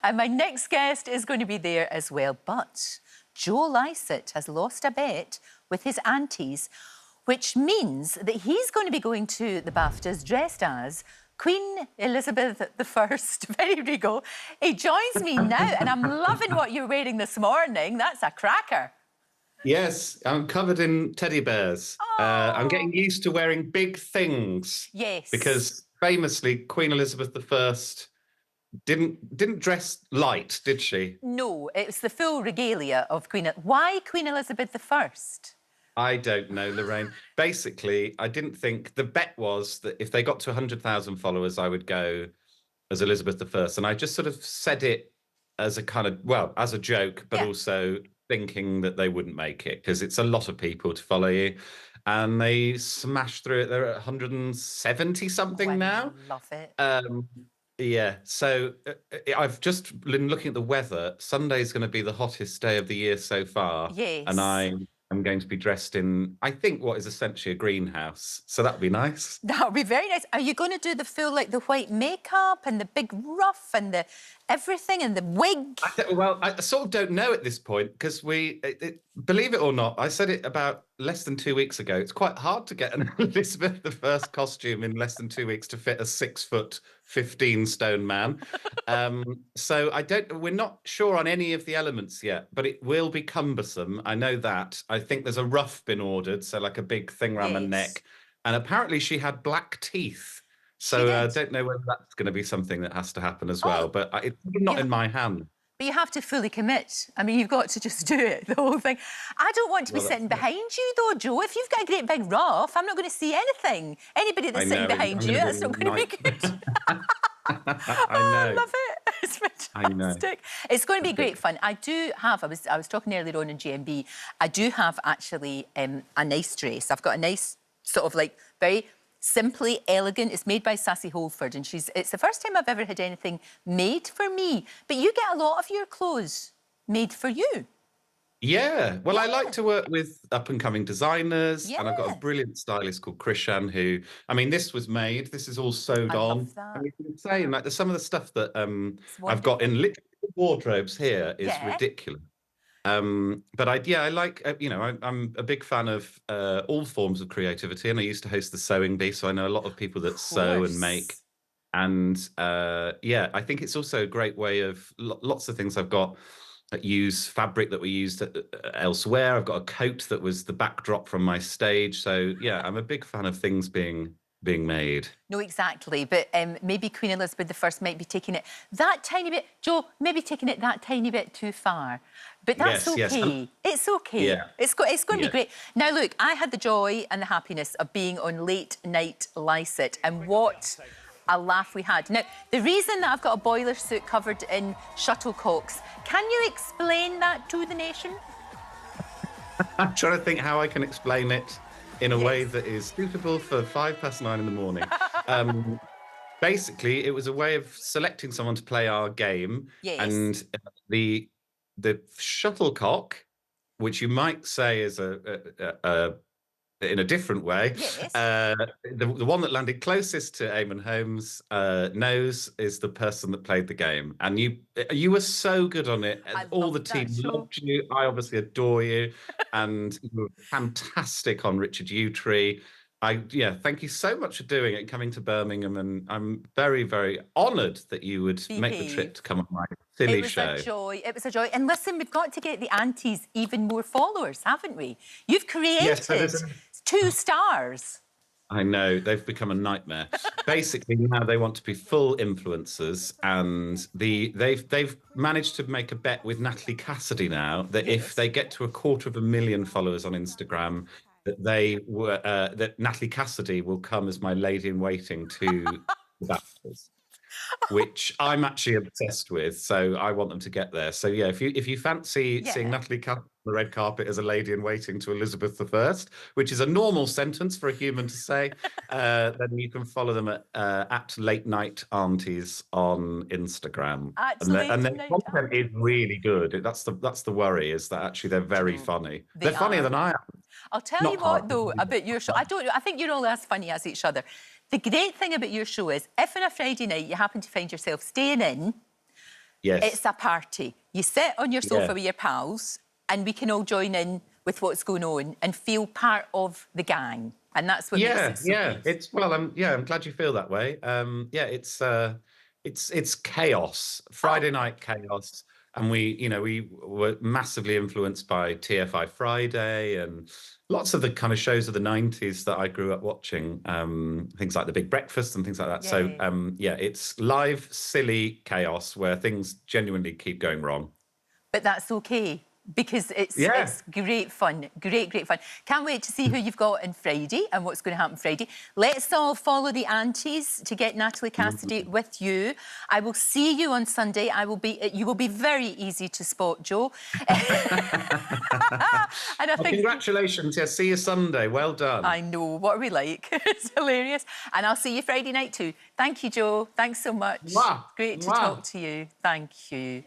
And my next guest is going to be there as well. But Joe Lycett has lost a bet with his aunties, which means that he's going to be going to the BAFTAs dressed as Queen Elizabeth I. Very regal. He joins me now, and I'm loving what you're wearing this morning. That's a cracker. Yes, I'm covered in teddy bears. I'm getting used to wearing big things. Yes. Because famously, Queen Elizabeth I didn't dress light, did she? No, it's the full regalia of Queen. Why Queen Elizabeth I? I don't know, Lorraine. Basically, I didn't think the bet was that if they got to 100,000 followers, I would go as Elizabeth I. And I just sort of said it as a kind of, well, as a joke, but also thinking that they wouldn't make it because it's a lot of people to follow you. And they smashed through it. They're at 170 something now. Love it. Yeah, so I've just been looking at the weather. Sunday's going to be the hottest day of the year so far. Yes. And I'm going to be dressed in, I think, what is essentially a greenhouse. So that'd be nice. That would be very nice. Are you going to do the full, like, the white makeup and the big ruff and the everything and the wig? Well, I sort of don't know at this point because believe it or not, I said it about less than 2 weeks ago. It's quite hard to get an Elizabeth I costume in less than 2 weeks to fit a 6 foot, 15 stone man. So we're not sure on any of the elements yet, but it will be cumbersome. I know that. I think there's a ruff been ordered, so like a big thing around the neck. And apparently she had black teeth. So I don't know whether that's going to be something that has to happen as well, but it's not in my hand. But you have to fully commit. I mean, you've got to just do it, the whole thing. I don't want to be sitting behind you, though, Joe. If you've got a great big ruff, I'm not going to see anything. Anybody that's sitting behind you, that's not going to be good. I love it. It's fantastic. I know. It's going to be great fun. I was talking earlier on in GMB, I do have actually a nice dress. I've got a nice sort of like very simply elegant. It's made by Sassy Holford, and it's the first time I've ever had anything made for me. But you get a lot of your clothes made for you. Yeah, well, I like to work with up-and-coming designers, and I've got a brilliant stylist called Krishan who, I mean, this was made, this is all sewed on. Love that. I mean, it's insane, like some of the stuff that I've got in literal wardrobes here is ridiculous. But I like, I'm a big fan of all forms of creativity, and I used to host the sewing bee, so I know a lot of people that sew and make. And I think it's also a great way of lots of things I've got that use fabric that we used elsewhere. I've got a coat that was the backdrop from my stage. So yeah, I'm a big fan of things being made. No, exactly. But maybe Queen Elizabeth I might be taking it that tiny bit, Joe, maybe taking it that tiny bit too far. But that's okay. Yes. It's okay. Yeah. It's going to be great. Now, look, I had the joy and the happiness of being on Late Night Lycett, and what a laugh we had. Now, the reason that I've got a boiler suit covered in shuttlecocks, can you explain that to the nation? I'm trying to think how I can explain it in a way that is suitable for 9:05 in the morning. Basically, it was a way of selecting someone to play our game. Yes. And the shuttlecock, which you might say is in a different way, the one that landed closest to Eamon Holmes' nose is the person that played the game. And you were so good on it. All the team loved you. I obviously adore you. And you were fantastic on Richard Yewtree. Thank you so much for doing it and coming to Birmingham. And I'm very, very honoured that you would make the trip to come on my silly show. It was a joy. It was a joy. And listen, we've got to get the aunties even more followers, haven't we? You've created 2 stars. I know, they've become a nightmare. Basically, now they want to be full influencers, and they've managed to make a bet with Natalie Cassidy now that if they get to 250,000 followers on Instagram, that Natalie Cassidy will come as my lady-in-waiting to the BAFTAs, which I'm actually obsessed with. So I want them to get there. So yeah, if you fancy seeing Natalie Cassidy on the red carpet as a lady-in-waiting to Elizabeth I, which is a normal sentence for a human to say, then you can follow them at Late Night Aunties on Instagram. And their content is really good. That's the worry, is that actually they're very funny. They're funnier than I am. I'll tell you what, though, about your show. I think you're all as funny as each other. The great thing about your show is, if on a Friday night you happen to find yourself staying in, Yes. It's a party. You sit on your sofa with your pals and we can all join in with what's going on and feel part of the gang. And that's what makes it so good. It's well, I'm glad you feel that way. It's chaos, Friday night chaos. And we were massively influenced by TFI Friday and lots of the kind of shows of the 90s that I grew up watching, things like The Big Breakfast and things like that. So, it's live, silly chaos where things genuinely keep going wrong. But that's okay, because it's great fun, great fun. Can't wait to see who you've got on Friday and what's going to happen Friday. Let's all follow the aunties to get Natalie Cassidy with you. I will see you on Sunday. You will be very easy to spot, Joe. And I think, congratulations. Yeah, see you Sunday. Well done. I know. What are we like? It's hilarious. And I'll see you Friday night too. Thank you, Joe. Thanks so much. Mwah. Great to talk to you. Thank you.